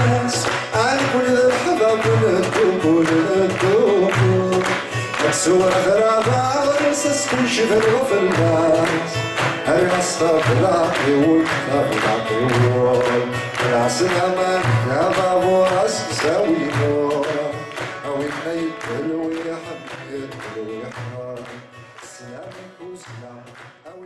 الناس عن كل الحباب ندوب مكسور غرابة ورسس كل شي في الناس الناس طبلاقي والطبلاقي راس الأمان يا بابو راس ساوي نور أو الليل كله يحب كله يحب سلامك وسلام أو